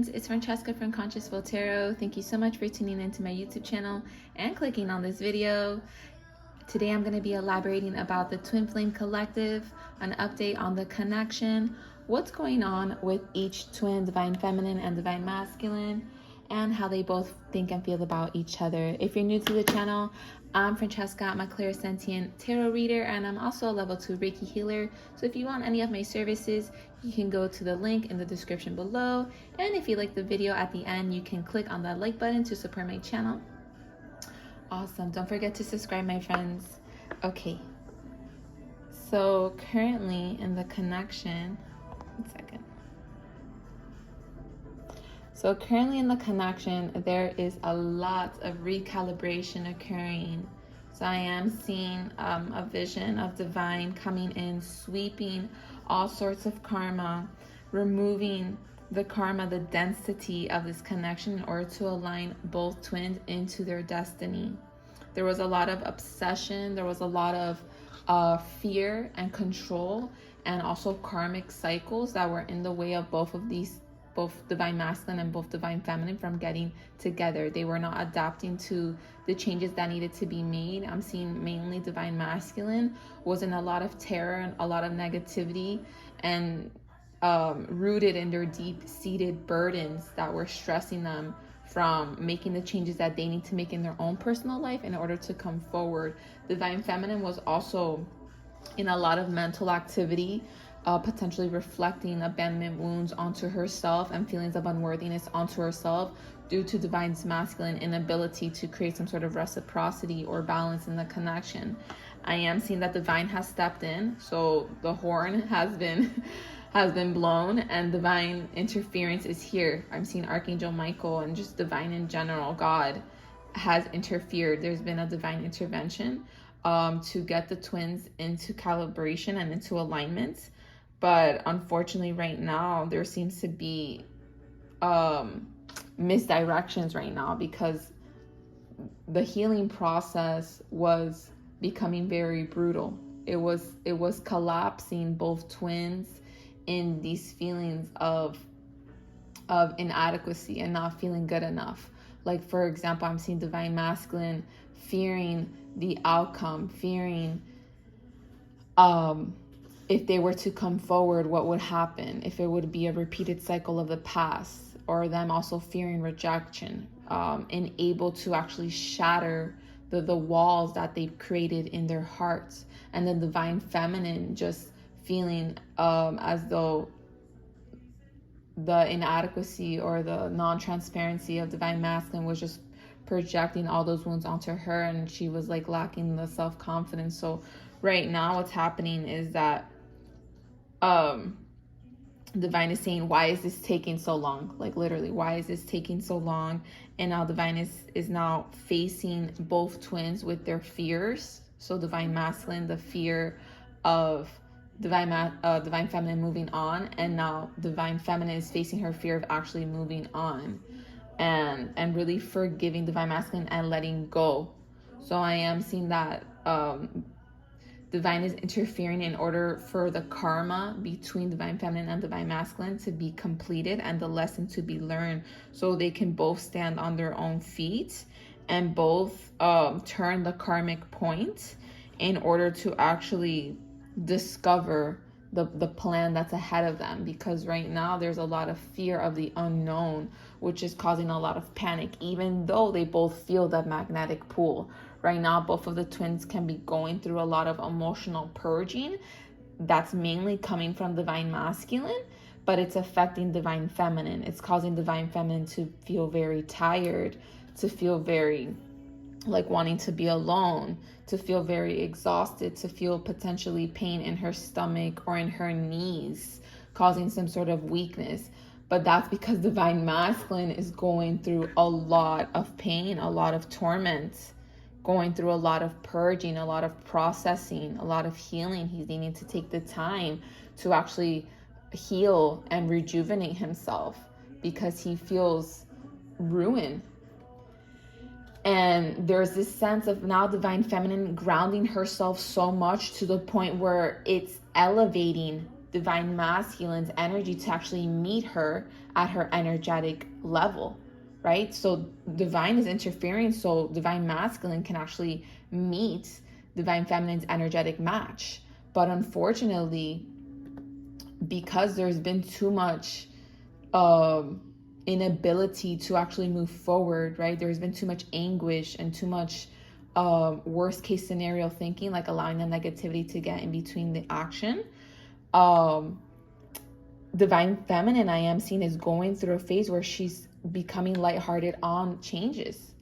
friends, it's Francesca from Consciousful Tarot. Thank you so much for tuning into my YouTube channel and clicking on this video. Today I'm going to be elaborating about the Twin Flame Collective, an update on the connection, what's going on with each twin, Divine Feminine and Divine Masculine, and how they both think and feel about each other. If you're new to the channel, I'm Francesca. I'm a Clarisentient tarot reader, and I'm also a level 2 Reiki healer. So if you want any of my services, you can go to the link in the description below. And if you like the video at the end, you can click on that like button to support my channel. Awesome. Don't forget to subscribe, my friends. Okay. So currently in the connection, one second. So currently in the connection, there is a lot of recalibration occurring. So I am seeing a vision of divine coming in, sweeping all sorts of karma, removing the karma, the density of this connection in order to align both twins into their destiny. There was a lot of obsession. There was a lot of fear and control, and also karmic cycles that were in the way of both Divine Masculine and both Divine Feminine from getting together. They were not adapting to the changes that needed to be made. I'm seeing mainly Divine Masculine was in a lot of terror and a lot of negativity, and rooted in their deep-seated burdens that were stressing them from making the changes that they need to make in their own personal life in order to come forward. Divine Feminine was also in a lot of mental activity, potentially reflecting abandonment wounds onto herself and feelings of unworthiness onto herself due to Divine Masculine inability to create some sort of reciprocity or balance in the connection. I am seeing that Divine has stepped in, so the horn has been blown and divine interference is here. I'm seeing Archangel Michael and just divine in general, God has interfered. There's been a divine intervention to get the twins into calibration and into alignment. But unfortunately right now there seems to be misdirections right now, because the healing process was becoming very brutal. It was collapsing both twins in these feelings of inadequacy and not feeling good enough. Like, for example, I'm seeing Divine Masculine fearing the outcome, fearing if they were to come forward, what would happen, if it would be a repeated cycle of the past, or them also fearing rejection, and able to actually shatter the walls that they've created in their hearts. And then Divine Feminine just feeling as though the inadequacy or the non-transparency of Divine Masculine was just projecting all those wounds onto her, and she was like lacking the self-confidence. So right now what's happening is that Divine is saying, why is this taking so long? Like, literally, why is this taking so long? And now Divine is now facing both twins with their fears. So Divine Masculine, the fear of Divine Feminine moving on, and now Divine Feminine is facing her fear of actually moving on and really forgiving Divine Masculine and letting go. So I am seeing that Divine is interfering in order for the karma between Divine Feminine and Divine Masculine to be completed and the lesson to be learned, so they can both stand on their own feet and both turn the karmic point in order to actually discover the plan that's ahead of them. Because right now there's a lot of fear of the unknown, which is causing a lot of panic, even though they both feel that magnetic pull. Right now, both of the twins can be going through a lot of emotional purging that's mainly coming from Divine Masculine, but it's affecting Divine Feminine. It's causing Divine Feminine to feel very tired, to feel very like wanting to be alone, to feel very exhausted, to feel potentially pain in her stomach or in her knees, causing some sort of weakness. But that's because Divine Masculine is going through a lot of pain, a lot of torment, going through a lot of purging, a lot of processing, a lot of healing. He's needing to take the time to actually heal and rejuvenate himself because he feels ruined. And there's this sense of now Divine Feminine grounding herself so much to the point where it's elevating divine masculine's energy to actually meet her at her energetic level, right? So divine is interfering, so divine masculine can actually meet divine feminine's energetic match. But unfortunately, because there's been too much inability to actually move forward, right? There's been too much anguish and too much worst case scenario thinking, like allowing the negativity to get in between the action. Divine feminine, I am seeing, is going through a phase where she's becoming lighthearted on changes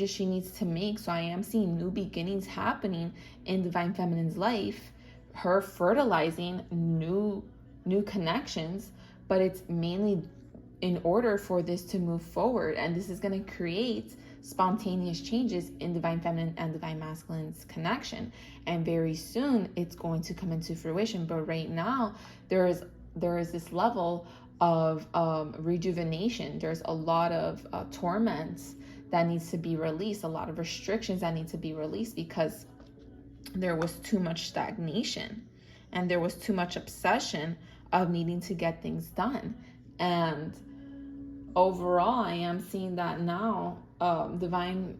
she needs to make. So I am seeing new beginnings happening in divine feminine's life, her fertilizing new connections, but it's mainly in order for this to move forward. And this is going to create spontaneous changes in divine feminine and divine masculine's connection. And very soon it's going to come into fruition. But right now there is this level of rejuvenation. There's a lot of torments that needs to be released, a lot of restrictions that need to be released, because there was too much stagnation and there was too much obsession of needing to get things done. And overall, I am seeing that now divine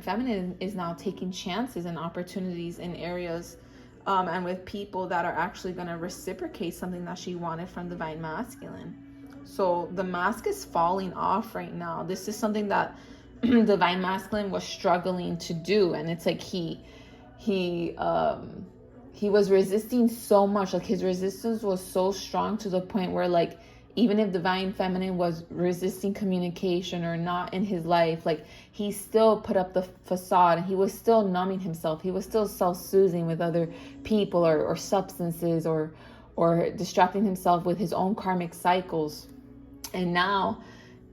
feminine is now taking chances and opportunities in areas and with people that are actually going to reciprocate something that she wanted from divine masculine. So the mask is falling off right now. This is something that divine masculine was struggling to do, and it's like he was resisting so much. Like his resistance was so strong to the point where, like, even if divine feminine was resisting communication or not in his life, like he still put up the facade and he was still numbing himself. He was still self-soothing with other people or substances or distracting himself with his own karmic cycles. And now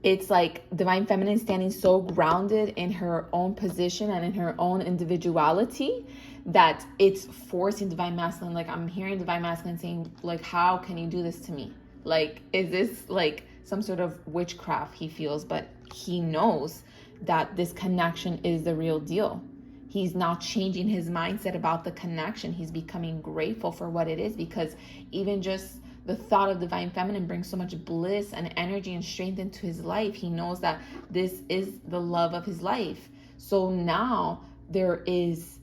it's like divine feminine standing so grounded in her own position and in her own individuality that it's forcing divine masculine. Like, I'm hearing divine masculine saying, like, how can you do this to me? Like, is this like some sort of witchcraft, he feels? But he knows that this connection is the real deal. He's now changing his mindset about the connection. He's becoming grateful for what it is, because even just the thought of divine feminine brings so much bliss and energy and strength into his life. He knows that this is the love of his life. So now there is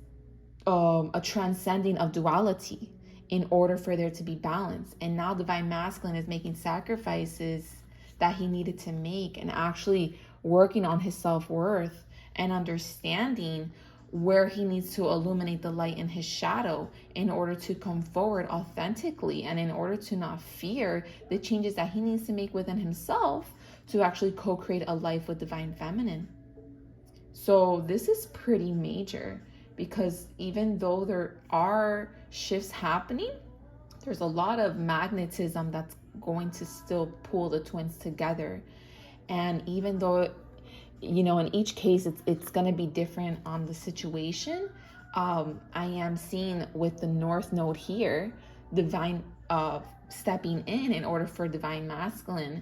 a transcending of duality in order for there to be balance. And now divine masculine is making sacrifices that he needed to make and actually working on his self-worth and understanding where he needs to illuminate the light in his shadow in order to come forward authentically and in order to not fear the changes that he needs to make within himself to actually co-create a life with divine feminine. So this is pretty major, because even though there are shifts happening, there's a lot of magnetism that's going to still pull the twins together. And even though, you know, in each case it's going to be different on the situation, I am seeing with the North Node here, divine stepping in order for divine masculine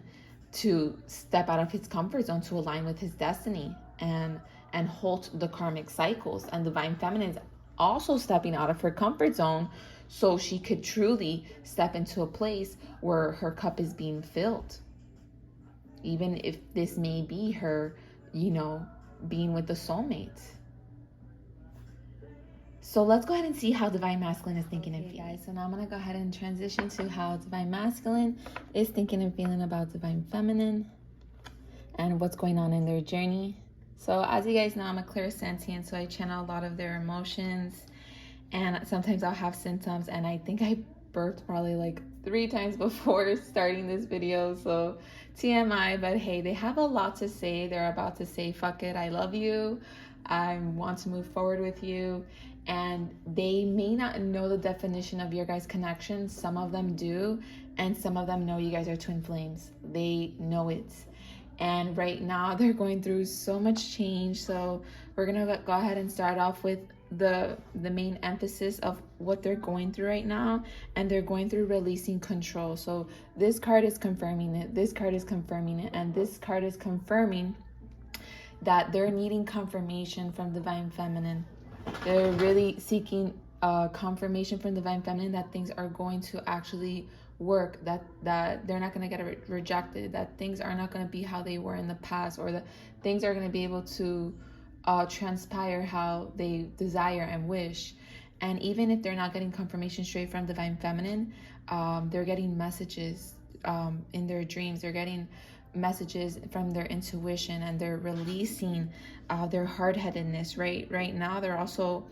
to step out of his comfort zone to align with his destiny and halt the karmic cycles. And divine feminine is also stepping out of her comfort zone so she could truly step into a place where her cup is being filled, even if this may be her, you know, being with the soulmate. So let's go ahead and see how divine masculine is thinking and feeling. Guys, so now I'm going to go ahead and transition to how divine masculine is thinking and feeling about divine feminine and what's going on in their journey. So as you guys know, I'm a Clarisentient, so I channel a lot of their emotions, and sometimes I'll have symptoms, and I think I burped probably like 3 times before starting this video, so TMI. But hey, they have a lot to say. They're about to say, fuck it, I love you, I want to move forward with you. And they may not know the definition of your guys' connection. Some of them do, and some of them know you guys are twin flames. They know it. And right now they're going through so much change. So we're gonna go ahead and start off with the main emphasis of what they're going through right now. And they're going through releasing control. So this card is confirming it, this card is confirming it, and this card is confirming that they're needing confirmation from divine feminine. They're really seeking confirmation from divine feminine that things are going to actually work, that they're not going to get rejected, that things are not going to be how they were in the past, or that things are going to be able to transpire how they desire and wish. And even if they're not getting confirmation straight from divine feminine, they're getting messages in their dreams. They're getting messages from their intuition, and they're releasing their hard-headedness. Right now, they're also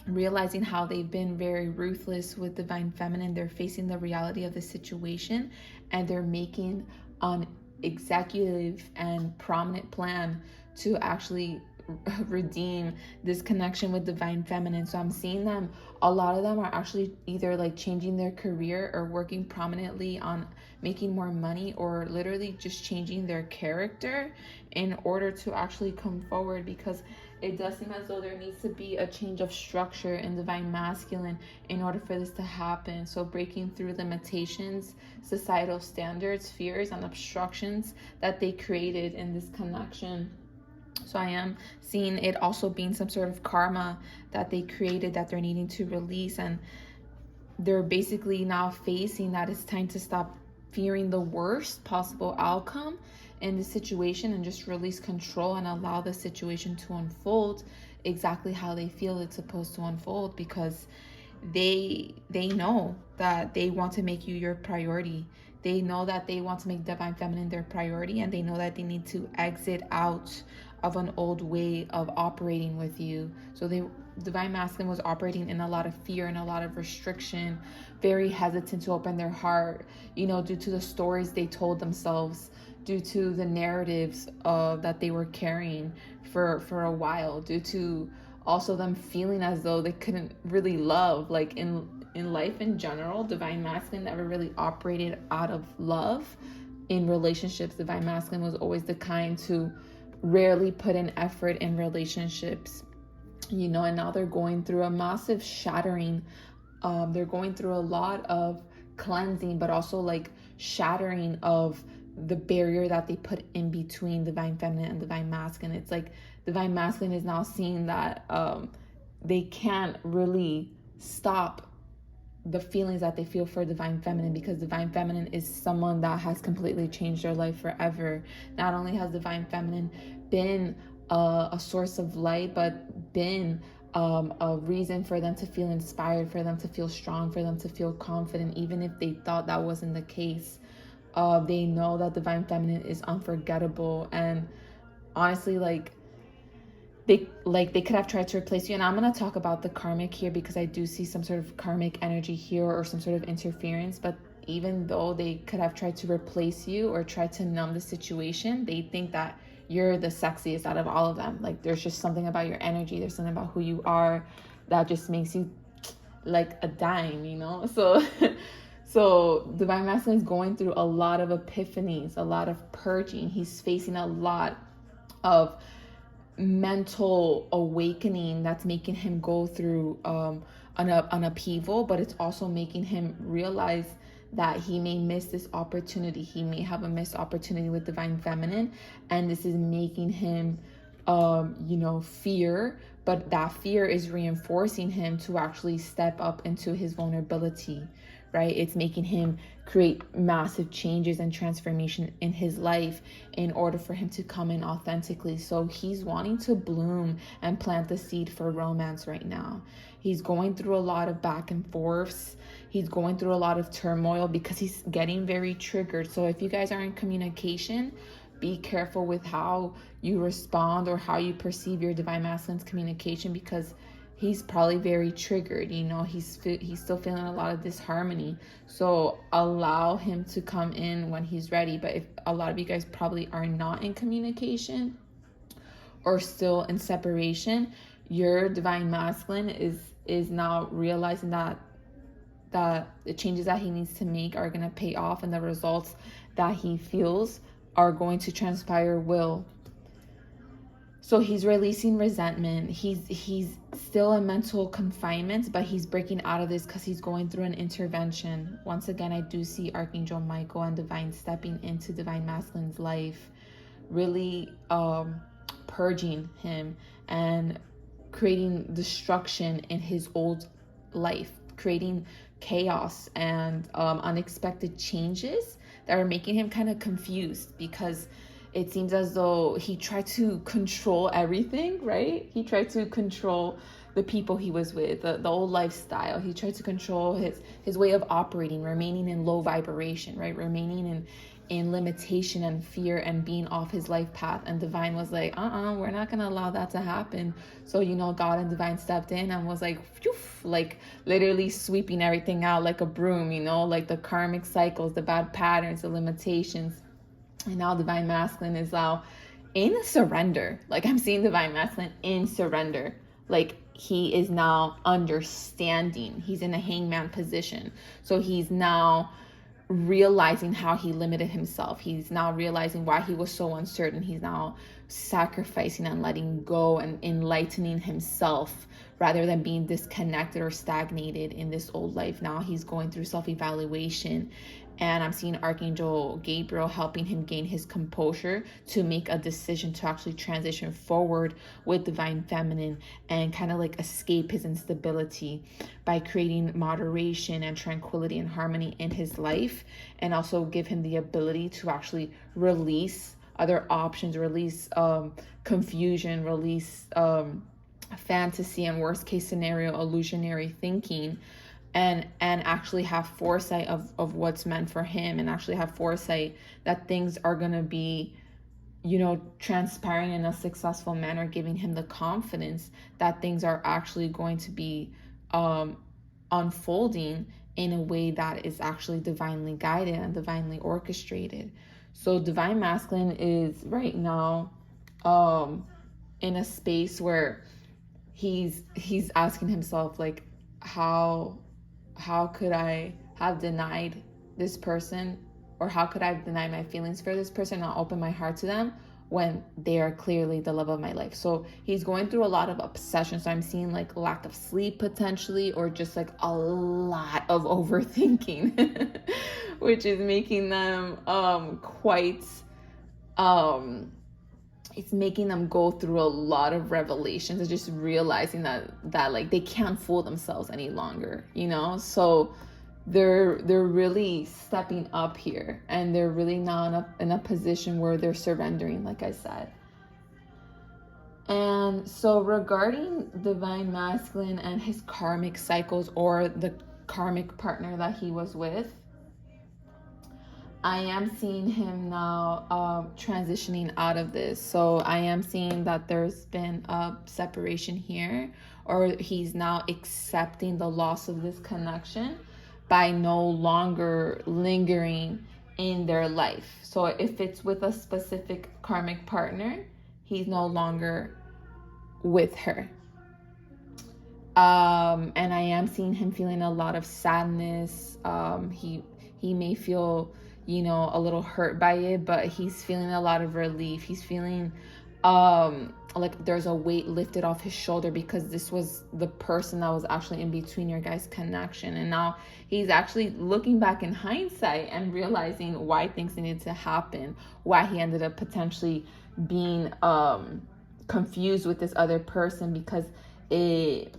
realizing how they've been very ruthless with divine feminine. They're facing the reality of the situation, and they're making an executive and prominent plan to actually redeem this connection with divine feminine. So I'm seeing them, a lot of them are actually either like changing their career or working prominently on making more money, or literally just changing their character in order to actually come forward, because it does seem as though there needs to be a change of structure in divine masculine in order for this to happen. So breaking through limitations, societal standards, fears, and obstructions that they created in this connection. So I am seeing it also being some sort of karma that they created that they're needing to release, and they're basically now facing that it's time to stop fearing the worst possible outcome in the situation and just release control and allow the situation to unfold exactly how they feel it's supposed to unfold, because they know that they want to make you your priority. They know that they want to make divine feminine their priority, and they know that they need to exit out of an old way of operating with you. So divine masculine was operating in a lot of fear and a lot of restriction, very hesitant to open their heart, due to the stories they told themselves, due to the narratives that they were carrying for a while, due to also them feeling as though they couldn't really love. Like in life in general, divine masculine never really operated out of love. In relationships, divine masculine was always the kind to rarely put in effort in relationships, and now they're going through a massive shattering. They're going through a lot of cleansing, but also like shattering of the barrier that they put in between divine feminine and divine masculine. It's like divine masculine is now seeing that they can't really stop the feelings that they feel for divine feminine, because divine feminine is someone that has completely changed their life forever. Not only has divine feminine been a source of light, but been a reason for them to feel inspired, for them to feel strong, for them to feel confident, even if they thought that wasn't the case. They know that divine feminine is unforgettable, and honestly, they could have tried to replace you. And I'm going to talk about the karmic here, because I do see some sort of karmic energy here, or some sort of interference. But even though they could have tried to replace you or try to numb the situation, they think that you're the sexiest out of all of them. Like, there's just something about your energy, there's something about who you are that just makes you like a dime, So divine masculine is going through a lot of epiphanies, a lot of purging. He's facing a lot of mental awakening that's making him go through an upheaval, but it's also making him realize that he may miss this opportunity. He may have a missed opportunity with divine feminine, and this is making him fear, but that fear is reinforcing him to actually step up into his vulnerability, right? It's making him create massive changes and transformation in his life in order for him to come in authentically. So he's wanting to bloom and plant the seed for romance right now. He's going through a lot of back and forths. He's going through a lot of turmoil because he's getting very triggered. So if you guys are in communication, be careful with how you respond or how you perceive your divine masculine's communication, because he's probably very triggered. He's still feeling a lot of disharmony. So allow him to come in when he's ready. But if a lot of you guys probably are not in communication or still in separation, your divine masculine is now realizing that the changes that he needs to make are going to pay off, and the results that he feels are going to transpire will. So he's releasing resentment. He's still in mental confinement, but he's breaking out of this because he's going through an intervention. Once again, I do see Archangel Michael and Divine stepping into divine masculine's life, really purging him and creating destruction in his old life, creating chaos and unexpected changes that are making him kind of confused, because it seems as though he tried to control everything, right? He tried to control the people he was with, the old lifestyle. He tried to control his way of operating, remaining in low vibration, right? Remaining in limitation and fear and being off his life path. And divine was like, we're not gonna allow that to happen. So, God and divine stepped in and was like, phew, like literally sweeping everything out like a broom, like the karmic cycles, the bad patterns, the limitations. And now divine masculine is now in surrender. Like, I'm seeing divine masculine in surrender. Like, he is now understanding. He's in a hangman position. So he's now realizing how he limited himself. He's now realizing why he was so uncertain. He's now sacrificing and letting go and enlightening himself rather than being disconnected or stagnated in this old life. Now he's going through self-evaluation, and I'm seeing Archangel Gabriel helping him gain his composure to make a decision to actually transition forward with divine feminine and kind of like escape his instability by creating moderation and tranquility and harmony in his life, and also give him the ability to actually release other options, release confusion, release fantasy and worst case scenario illusionary thinking, and actually have foresight of what's meant for him, and actually have foresight that things are going to be, transpiring in a successful manner, giving him the confidence that things are actually going to be unfolding in a way that is actually divinely guided and divinely orchestrated. So divine masculine is right now in a space where he's asking himself, like, how could I have denied this person, or how could I have denied my feelings for this person, not open my heart to them when they are clearly the love of my life. So he's going through a lot of obsession. So I'm seeing like lack of sleep potentially, or just like a lot of overthinking, which is making them quite it's making them go through a lot of revelations and just realizing that like they can't fool themselves any longer, so they're really stepping up here, and they're really now in a position where they're surrendering, like I said. And so regarding divine masculine and his karmic cycles, or the karmic partner that he was with, I am seeing him now transitioning out of this. So I am seeing that there's been a separation here, or he's now accepting the loss of this connection by no longer lingering in their life. So if it's with a specific karmic partner, he's no longer with her. And I am seeing him feeling a lot of sadness. He may feel, a little hurt by it, but he's feeling a lot of relief. He's feeling like there's a weight lifted off his shoulder, because this was the person that was actually in between your guys' connection. And now he's actually looking back in hindsight and realizing why things needed to happen, why he ended up potentially being confused with this other person, because he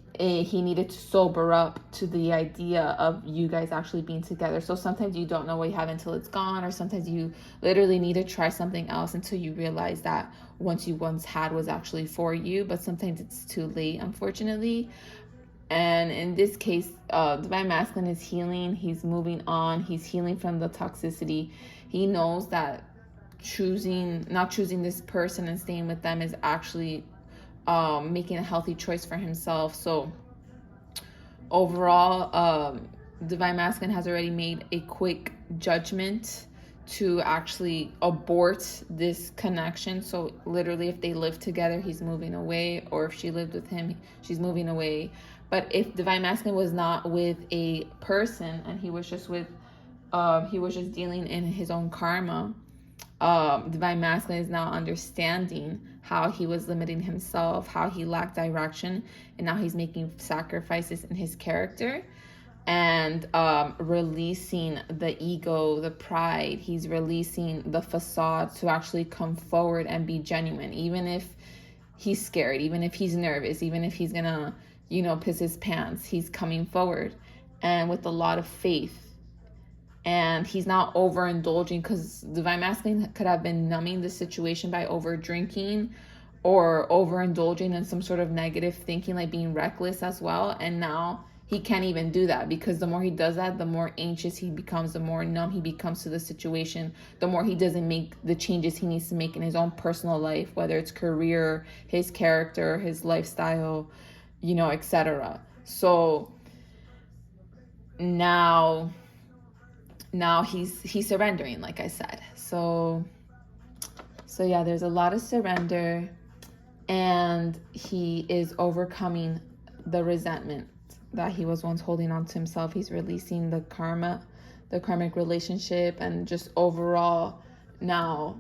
needed to sober up to the idea of you guys actually being together. So sometimes you don't know what you have until it's gone, or sometimes you literally need to try something else until you realize that once you once had was actually for you. But sometimes it's too late, unfortunately. And in this case, divine masculine is healing. He's moving on. He's healing from the toxicity. He knows that not choosing this person and staying with them is actually making a healthy choice for himself. So overall, divine masculine has already made a quick judgment to actually abort this connection. So literally, if they live together, he's moving away, or if she lived with him, she's moving away. But if divine masculine was not with a person and he was just dealing in his own karma, divine masculine is now understanding how he was limiting himself, how he lacked direction, and now he's making sacrifices in his character and releasing the ego, the pride. He's releasing the facade to actually come forward and be genuine, even if he's scared, even if he's nervous, even if he's gonna, piss his pants, he's coming forward and with a lot of faith. And he's not overindulging, because divine masculine could have been numbing the situation by over drinking or overindulging in some sort of negative thinking, like being reckless as well. And now he can't even do that, because the more he does that, the more anxious he becomes, the more numb he becomes to the situation, the more he doesn't make the changes he needs to make in his own personal life, whether it's career, his character, his lifestyle, etc. So now he's surrendering, like I said. So yeah, there's a lot of surrender, and he is overcoming the resentment that he was once holding on to himself. He's releasing the karmic relationship, and just overall now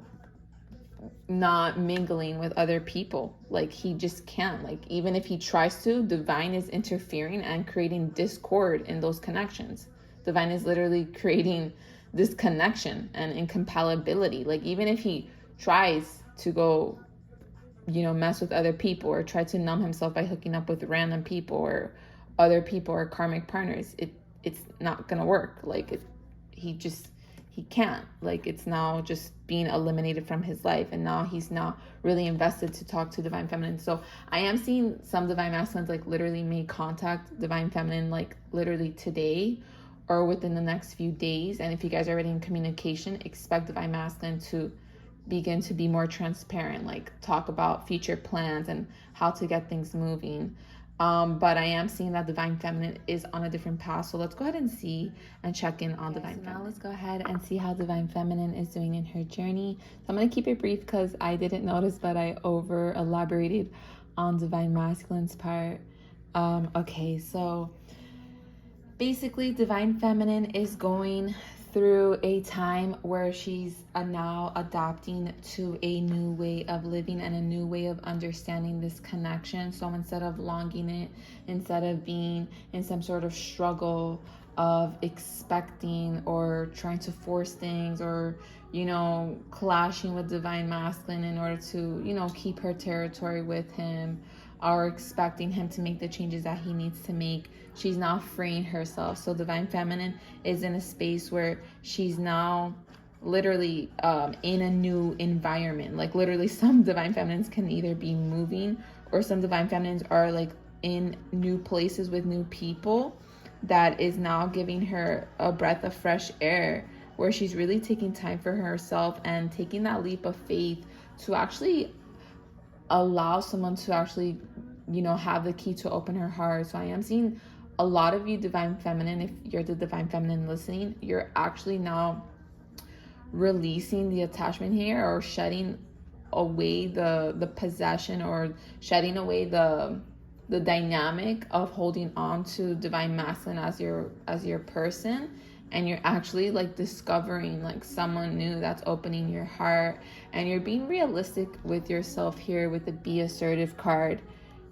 not mingling with other people. Like, he just can't. Like, even if he tries to, divine is interfering and creating discord in those connections. Divine is literally creating disconnection and incompatibility. Like, even if he tries to go, mess with other people, or try to numb himself by hooking up with random people or other people or karmic partners, it's not gonna work. Like, he can't. Like, it's now just being eliminated from his life, and now he's not really invested to talk to divine feminine. So I am seeing some divine masculines like literally make contact divine feminine like literally today or within the next few days. And if you guys are already in communication, expect divine masculine to begin to be more transparent, like talk about future plans and how to get things moving. But I am seeing that divine feminine is on a different path. So let's go ahead and see and check in on divine feminine. Now let's go ahead and see how divine feminine is doing in her journey. So I'm going to keep it brief because I didn't notice, but I over elaborated on divine masculine's part. Okay, so basically divine feminine is going through a time where she's now adapting to a new way of living and a new way of understanding this connection. So instead of longing it, instead of being in some sort of struggle of expecting or trying to force things, or clashing with divine masculine in order to keep her territory with him, or expecting him to make the changes that he needs to make, she's now freeing herself. So divine feminine is in a space where she's now literally in a new environment. Like, literally, some divine feminines can either be moving, or some divine feminines are like in new places with new people. That is now giving her a breath of fresh air, where she's really taking time for herself and taking that leap of faith to actually allow someone to actually, have the key to open her heart. So I am seeing a lot of you divine feminine, if you're the divine feminine listening, you're actually now releasing the attachment here, or shedding away the possession, or shedding away the dynamic of holding on to divine masculine as your person. And you're actually like discovering like someone new that's opening your heart, and you're being realistic with yourself here with the Be Assertive card.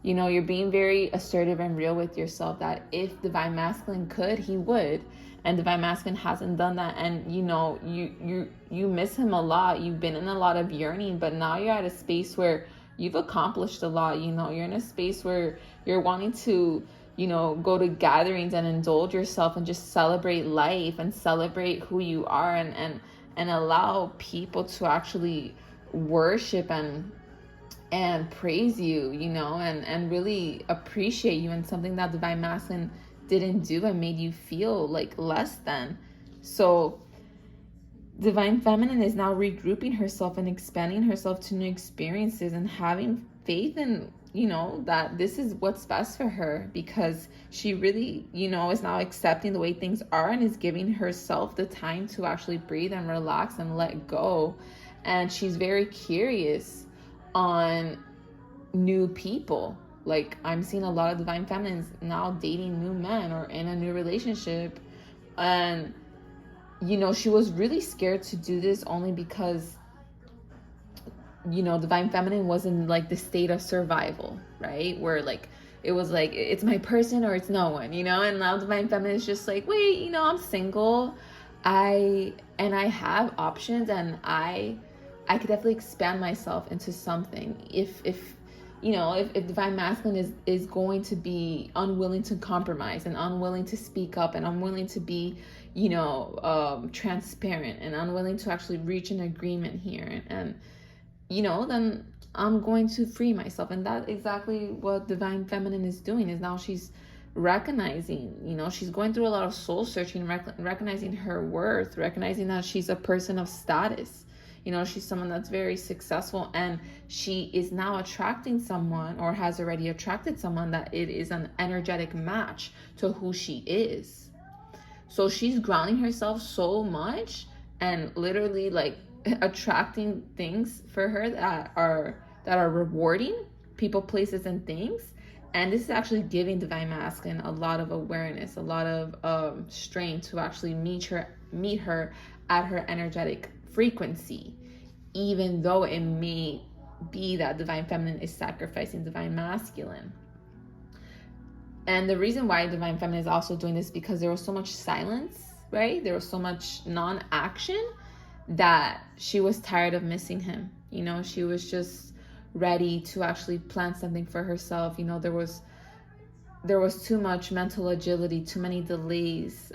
You're being very assertive and real with yourself, that if divine masculine could, he would. And divine masculine hasn't done that, and you miss him a lot. You've been in a lot of yearning, but now you're at a space where you've accomplished a lot. You're in a space where you're wanting to go to gatherings and indulge yourself and just celebrate life and celebrate who you are, and allow people to actually worship and praise you, and really appreciate you, and something that divine masculine didn't do and made you feel like less than. So divine feminine is now regrouping herself and expanding herself to new experiences, and having faith in that this is what's best for her, because she really is now accepting the way things are, and is giving herself the time to actually breathe and relax and let go. And she's very curious on new people. Like, I'm seeing a lot of divine feminines now dating new men or in a new relationship, and she was really scared to do this, only because divine feminine was in like the state of survival, right? Where like it was like, it's my person or it's no one, and now divine feminine is just like, wait, I'm single, I have options, and I could definitely expand myself into something if you know, if divine masculine is going to be unwilling to compromise and unwilling to speak up and unwilling to be, you know, transparent and unwilling to actually reach an agreement here, and you know, then I'm going to free myself. And that's exactly what divine feminine is doing. Is now she's recognizing, you know, she's going through a lot of soul searching, recognizing her worth, recognizing that she's a person of status. You know, she's someone that's very successful, and she is now attracting someone, or has already attracted someone, that it is an energetic match to who she is. So she's grounding herself so much and literally like attracting things for her that are rewarding, people, places, and things. And this is actually giving divine masculine a lot of awareness, a lot of strength to actually meet her at her energetic frequency, even though it may be that divine feminine is sacrificing divine masculine. And the reason why divine feminine is also doing this, because there was so much silence, right? There was so much non-action that she was tired of missing him. You know, she was just ready to actually plan something for herself. You know, there was too much mental agility, too many delays.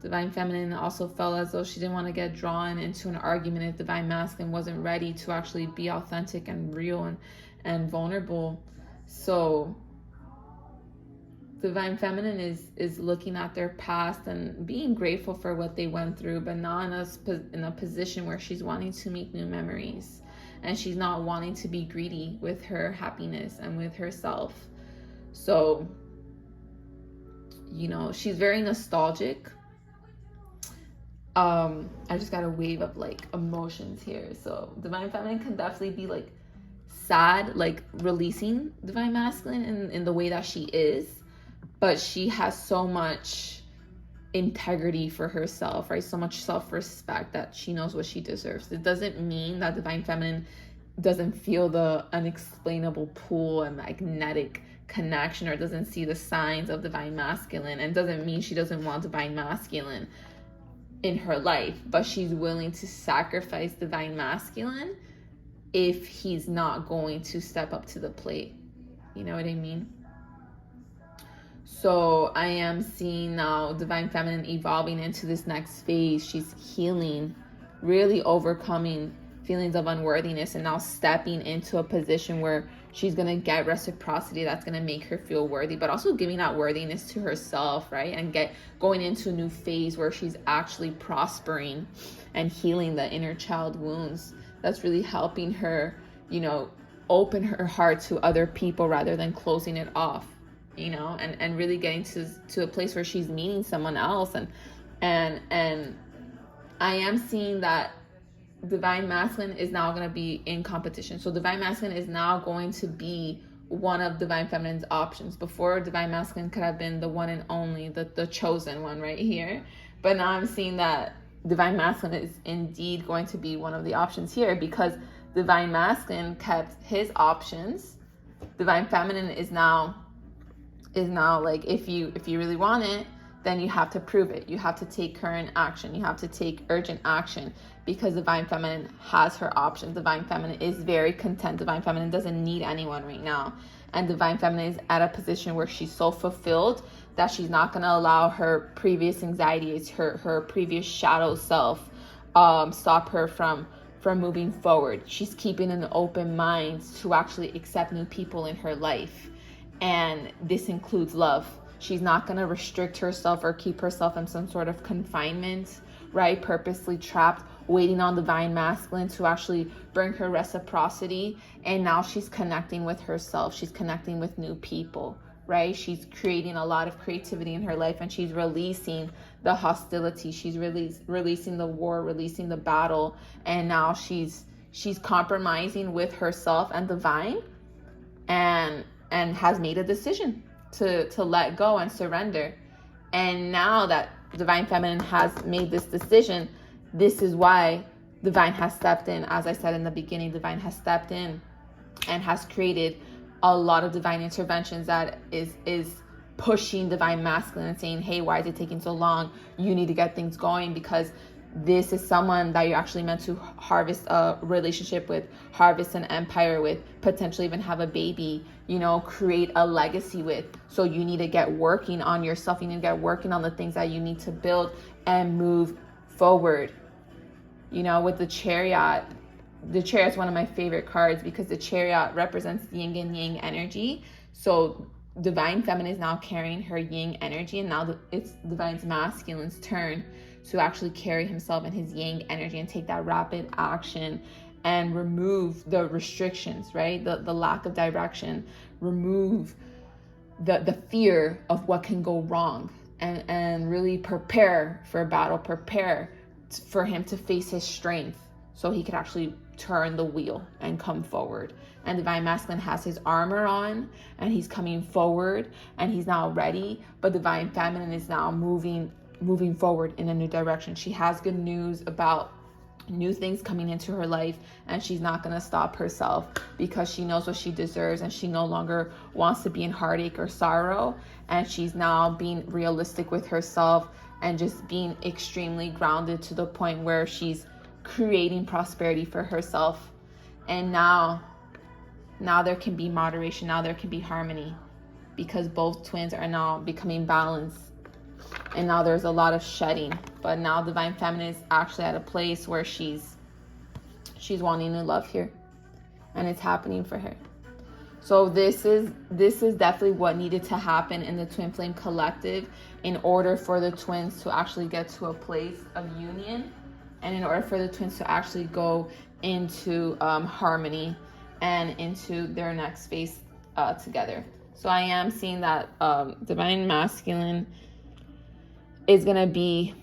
Divine feminine also felt as though she didn't want to get drawn into an argument if divine masculine wasn't ready to actually be authentic and real and vulnerable. So divine feminine is looking at their past and being grateful for what they went through, but not in a position where she's wanting to make new memories, and she's not wanting to be greedy with her happiness and with herself. So, you know, she's very nostalgic. I just got a wave of like emotions here. So divine feminine can definitely be like sad, like releasing divine masculine in the way that she is, but she has so much integrity for herself, right? So much self-respect that she knows what she deserves. It doesn't mean that divine feminine doesn't feel the unexplainable pull and magnetic connection, or doesn't see the signs of divine masculine, and doesn't mean she doesn't want divine masculine in her life, but she's willing to sacrifice divine masculine if he's not going to step up to the plate. You know what I mean? So I am seeing now divine feminine evolving into this next phase. She's healing, really overcoming feelings of unworthiness, and now stepping into a position where she's going to get reciprocity that's going to make her feel worthy, but also giving that worthiness to herself, right? And going into a new phase where she's actually prospering and healing the inner child wounds. That's really helping her, you know, open her heart to other people rather than closing it off, you know, and really getting to a place where she's meeting someone else. And I am seeing that divine masculine is now going to be in competition. So divine masculine is now going to be one of divine feminine's options. Before, divine masculine could have been the one and only, the chosen one right here. But now I'm seeing that divine masculine is indeed going to be one of the options here, because divine masculine kept his options. Divine feminine is now like, if you really want it, then you have to prove it. You have to take current action. You have to take urgent action, because divine feminine has her options. Divine feminine is very content. Divine feminine doesn't need anyone right now. And divine feminine is at a position where she's so fulfilled that she's not going to allow her previous anxieties, her previous shadow self, stop her from moving forward. She's keeping an open mind to actually accept new people in her life. And this includes love. She's not going to restrict herself or keep herself in some sort of confinement, right? Purposely trapped, waiting on divine masculine to actually bring her reciprocity. And now she's connecting with herself. She's connecting with new people, right? She's creating a lot of creativity in her life, and she's releasing the hostility. She's releasing the war, releasing the battle. And now she's compromising with herself and divine, and has made a decision to let go and surrender. And now that divine feminine has made this decision, this is why divine has stepped in. As I said in the beginning, divine has stepped in and has created a lot of divine interventions that is pushing divine masculine and saying, hey, why is it taking so long? You need to get things going, because this is someone that you're actually meant to harvest a relationship with, harvest an empire with, potentially even have a baby, you know, create a legacy with. So you need to get working on yourself. You need to get working on the things that you need to build and move forward. You know, with the Chariot is one of my favorite cards because the Chariot represents yin and yang energy. So Divine Feminine is now carrying her yin energy, and now it's Divine Masculine's turn to actually carry himself in his yang energy and take that rapid action and remove the restrictions, right? The lack of direction, remove the fear of what can go wrong, and really prepare for a battle, prepare for him to face his strength so he could actually turn the wheel and come forward. And Divine Masculine has his armor on and he's coming forward and he's now ready, but Divine Feminine is now moving forward in a new direction. She has good news about new things coming into her life, and she's not going to stop herself because she knows what she deserves, and she no longer wants to be in heartache or sorrow, and she's now being realistic with herself and just being extremely grounded to the point where she's creating prosperity for herself. And now there can be moderation, now there can be harmony, because both twins are now becoming balanced. And now there's a lot of shedding, but now Divine Feminine is actually at a place where she's wanting new love here, and it's happening for her. So this is definitely what needed to happen in the Twin Flame Collective in order for the twins to actually get to a place of union, and in order for the twins to actually go into harmony and into their next phase together. So I am seeing that Divine Masculine is going to be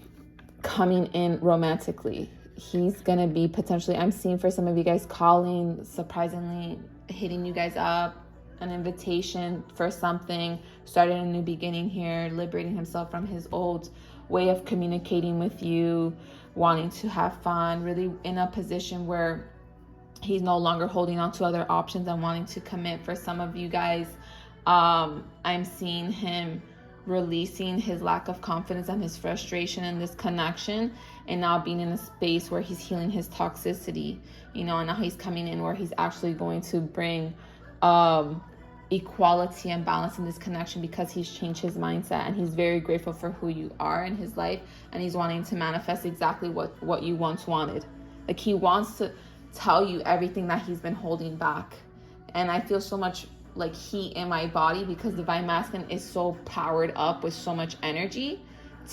coming in romantically. He's going to be potentially, I'm seeing for some of you guys, calling, surprisingly hitting you guys up, an invitation for something, starting a new beginning here, liberating himself from his old way of communicating with you, wanting to have fun, really in a position where he's no longer holding on to other options and wanting to commit. For some of you guys, I'm seeing him releasing his lack of confidence and his frustration in this connection, and now being in a space where he's healing his toxicity, you know, and now he's coming in where he's actually going to bring equality and balance in this connection, because he's changed his mindset and he's very grateful for who you are in his life, and he's wanting to manifest exactly what you once wanted. Like, he wants to tell you everything that he's been holding back. And I feel so much like heat in my body, because Divine Masculine is so powered up with so much energy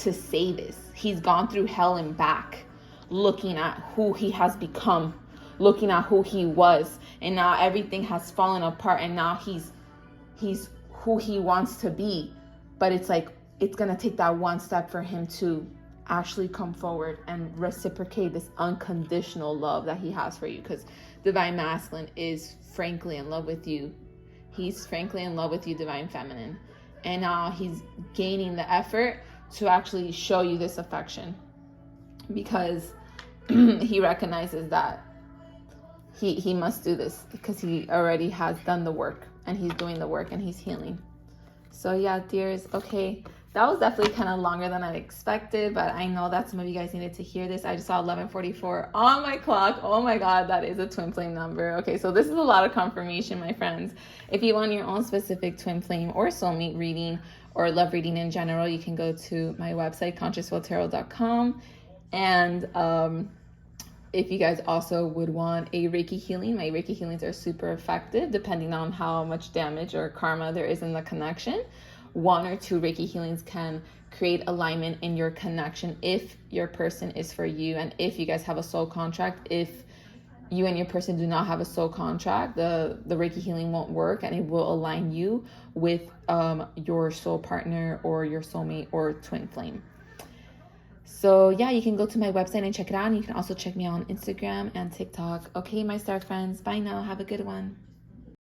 to say this. He's gone through hell and back, looking at who he has become, looking at who he was, and now everything has fallen apart, and now he's who he wants to be. But it's like, it's gonna take that one step for him to actually come forward and reciprocate this unconditional love that he has for you, because Divine Masculine is frankly in love with you. He's frankly in love with you, Divine Feminine. And now he's gaining the effort to actually show you this affection, because he recognizes that he must do this, because he already has done the work, and he's doing the work, and he's healing. So yeah, dears, okay. That was definitely kind of longer than I expected, but I know that some of you guys needed to hear this. I just saw 11:44 on my clock. Oh my God, that is a twin flame number. Okay, so this is a lot of confirmation, my friends. If you want your own specific twin flame or soulmate reading or love reading in general, you can go to my website, consciousfultarot.com. And if you guys also would want a Reiki healing, my Reiki healings are super effective depending on how much damage or karma there is in the connection. 1 or 2 Reiki healings can create alignment in your connection if your person is for you, and if you guys have a soul contract. If you and your person do not have a soul contract, the Reiki healing won't work, and it will align you with your soul partner or your soulmate or twin flame. So yeah, you can go to my website and check it out. And you can also check me out on Instagram and TikTok. Okay, my star friends, bye now. Have a good one.